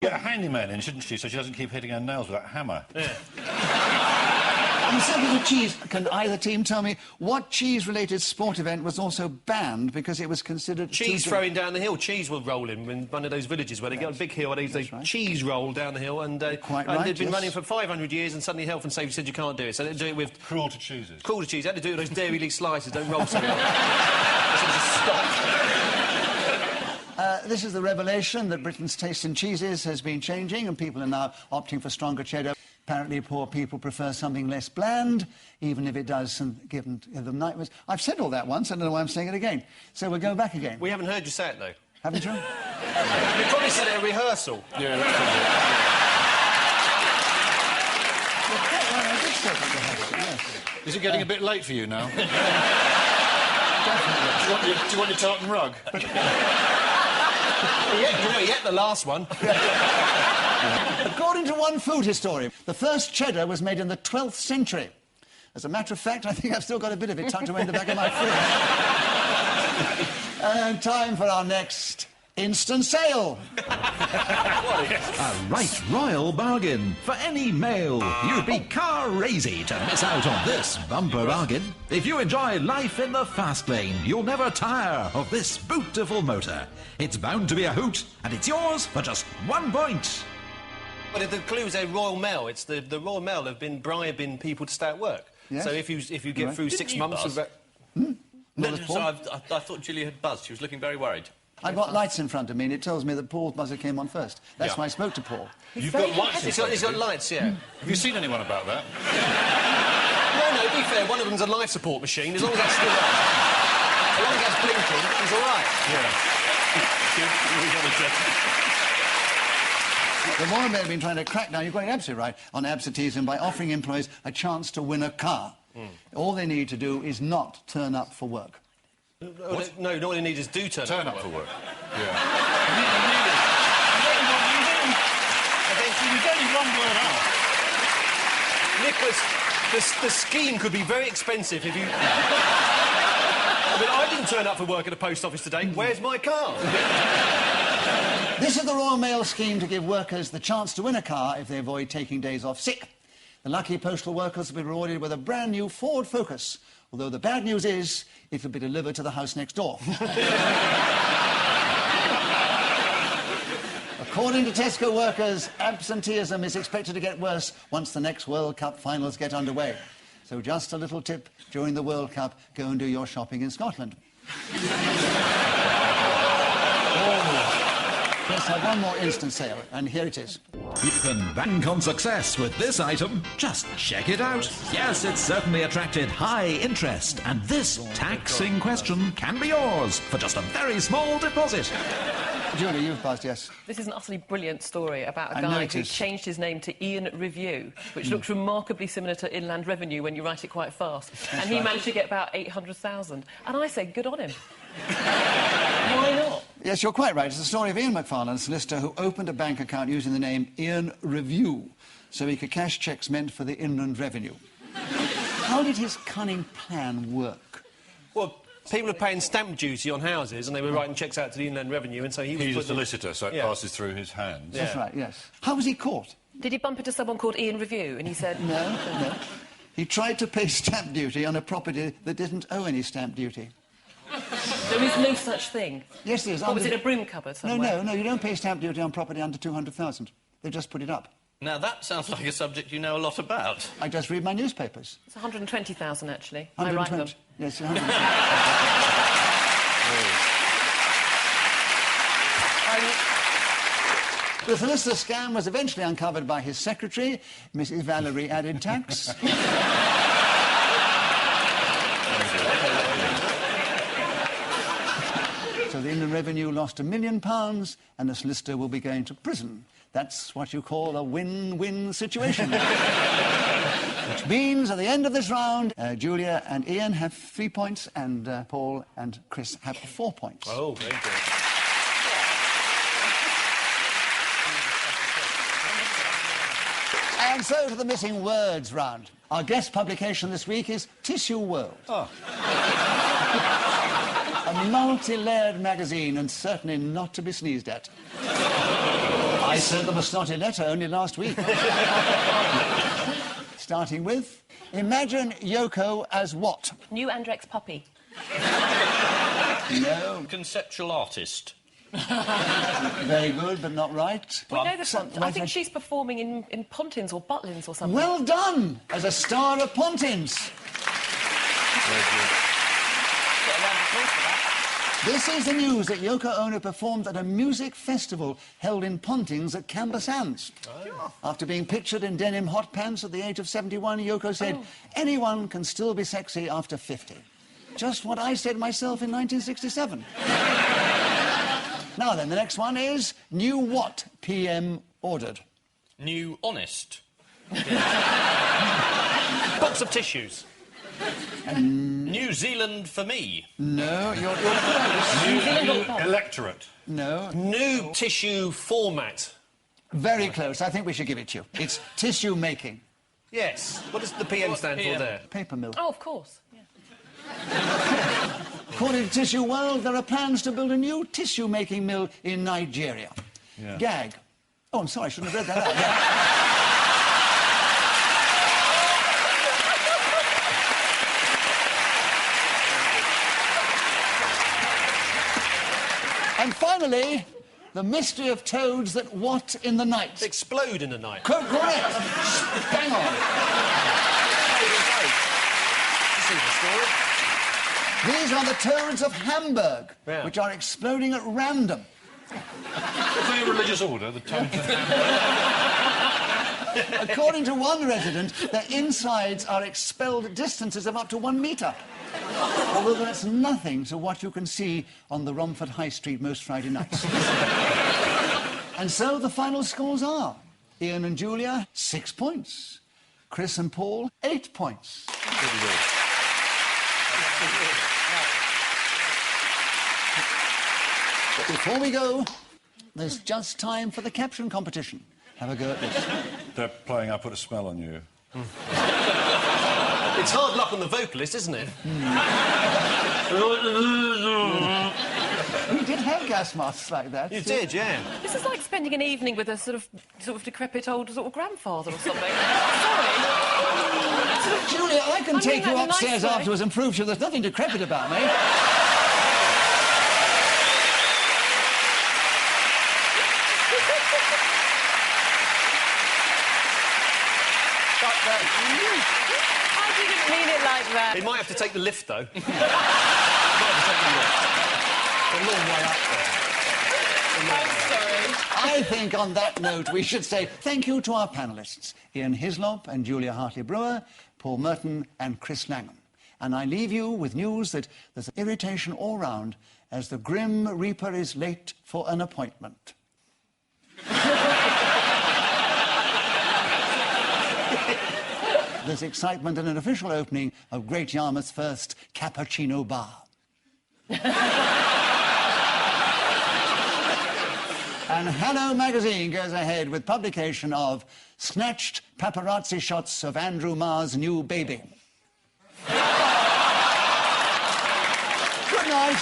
Get a handyman in, shouldn't she, so she doesn't keep hitting her nails with that hammer. Yeah. On the subject of cheese, can either team tell me what cheese-related sport event was also banned because it was considered... Cheese throwing down the hill. Cheese will roll in one of those villages where they get a big hill and they right. cheese roll down the hill and, Quite and right, they've been yes. running for 500 years and suddenly Health and Safety said you can't do it. So they do it with... Cruel to cheeses. Cruel to cheese. They had to do it with those Dairy Leaf slices, don't roll so well. So just stop. This is the revelation that Britain's taste in cheeses has been changing and people are now opting for stronger cheddar. Apparently, poor people prefer something less bland, even if it does give them nightmares. I've said all that once, I don't know why I'm saying it again. So we'll go back again. We haven't heard you say it, though. Haven't you? You probably said it at rehearsal. Yeah, I did say it at rehearsal, yes. Is it getting a bit late for you now? Definitely. Do you want your tartan rug? Yeah, the last one. According to one food historian, the first cheddar was made in the 12th century. As a matter of fact, I think I've still got a bit of it tucked away in the back of my fridge. And time for our next instant sale. A right royal bargain for any male. You'd be crazy to miss out on this bumper bargain. If you enjoy life in the fast lane, you'll never tire of this beautiful motor. It's bound to be a hoot, and it's yours for just 1 point. But the clue is a Royal Mail. It's the Royal Mail have been bribing people to stay at work. Yes. So if you get through 6 months of... No, I thought Julia had buzzed. She was looking very worried. I've got lights in front of me and it tells me that Paul's buzzer came on first. That's why I spoke to Paul. You've got lights in front He's got lights, yeah. Have you seen anyone about that? No, to be fair, one of them's a life support machine. As long as that's still on. As long as that's blinking, he's all right. The Royal Mail have been trying to crack down, you've got it absolutely right, on absenteeism by offering employees a chance to win a car. All they need to do is not turn up for work. No, all they need is turn up for work. Yeah. You've only one word out. Nicholas, the scheme could be very expensive if you... I mean, I didn't turn up for work at the post office today. Where's my car? This is the Royal Mail scheme to give workers the chance to win a car if they avoid taking days off sick. The lucky postal workers will be rewarded with a brand new Ford Focus, although the bad news is it will be delivered to the house next door. According to Tesco workers, absenteeism is expected to get worse once the next World Cup finals get underway. So just a little tip, during the World Cup, go and do your shopping in Scotland. Let's have one more instant sale, and here it is. You can bank on success with this item. Just check it out. Yes, it's certainly attracted high interest, and this taxing question can be yours for just a very small deposit. Julie, you've buzzed, yes. This is an utterly brilliant story about a guy who changed his name to Ian Review, which looks remarkably similar to Inland Revenue when you write it quite fast. And he managed to get about 800,000. And I say, good on him. Why not? Yes, you're quite right. It's the story of Ian McFarlane, a solicitor who opened a bank account using the name Ian Review so he could cash cheques meant for the Inland Revenue. How did his cunning plan work? Well, people are paying stamp duty on houses and they were writing cheques out to the Inland Revenue and so he was... He's a solicitor, so it passes through his hands. That's right, yes. How was he caught? Did he bump into someone called Ian Review and he said... No. He tried to pay stamp duty on a property that didn't owe any stamp duty. There is no such thing. Yes, there is. Or was it a broom cupboard somewhere? No, you don't pay stamp duty on property under 200,000. They just put it up. Now, that sounds like a subject you know a lot about. I just read my newspapers. It's 120,000, actually. 120. I write them. Yes, 120. The solicitor scam was eventually uncovered by his secretary, Mrs. Valerie Added Tax. So the Inland Revenue lost £1 million and the solicitor will be going to prison. That's what you call a win-win situation. Which means at the end of this round, Julia and Ian have 3 points and Paul and Chris have 4 points. Oh, very good. And so to the missing words round. Our guest publication this week is Tissue World. Oh. A multi-layered magazine and certainly not to be sneezed at. I sent them a snotty letter only last week. Starting with, imagine Yoko as what? New Andrex puppy. No. Conceptual artist. Very good, but not right. We know this one. I think she's performing in Pontins or Butlins or something. Well done! As a star of Pontins. This is the news that Yoko Ono performed at a music festival held in Pontins at Camber Sands. Oh. After being pictured in denim hot pants at the age of 71, Yoko said, anyone can still be sexy after 50. Just what I said myself in 1967. Now then, the next one is, new what PM ordered? New honest. Box of tissues. New Zealand for me. No, you're close. New electorate. No. New tissue format. Very close. I think we should give it to you. It's tissue making. Yes. What does the PM stand for there? Paper mill. Oh, of course. Yeah. According to Tissue World, there are plans to build a new tissue-making mill in Nigeria. Yeah. Gag. Oh, I'm sorry, I shouldn't have read that out. Yeah. And finally, the mystery of toads that what in the night? Explode in the night. Correct. Bang on. These are the toads of Hamburg, Yeah. which are exploding at random. Is there a religious order? The toads of According to one resident, their insides are expelled at distances of up to 1 metre. Although that's nothing to what you can see on the Romford High Street most Friday nights. And so the final scores are Ian and Julia, 6 points. Chris and Paul, 8 points. But before we go, there's just time for the caption competition. Have a go at this. They're playing I Put a Smell on You. It's hard luck on the vocalist, isn't it? We did have gas masks like that. You did, yeah. This is like spending an evening with a sort of decrepit old sort of grandfather or something. Sorry. Julia, I can take you that in a nice upstairs way. afterwards and prove to you there's nothing decrepit about me. I didn't mean it like that. He might have to take the lift, though. Might have to take the lift. A long way up there. I'm sorry. I think on that note we should say thank you to our panellists, Ian Hislop and Julia Hartley-Brewer, Paul Merton and Chris Langham. And I leave you with news that there's irritation all round as the Grim Reaper is late for an appointment. There's excitement in an official opening of Great Yarmouth's first cappuccino bar. And Hello Magazine goes ahead with publication of Snatched Paparazzi Shots of Andrew Marr's New Baby. Good night.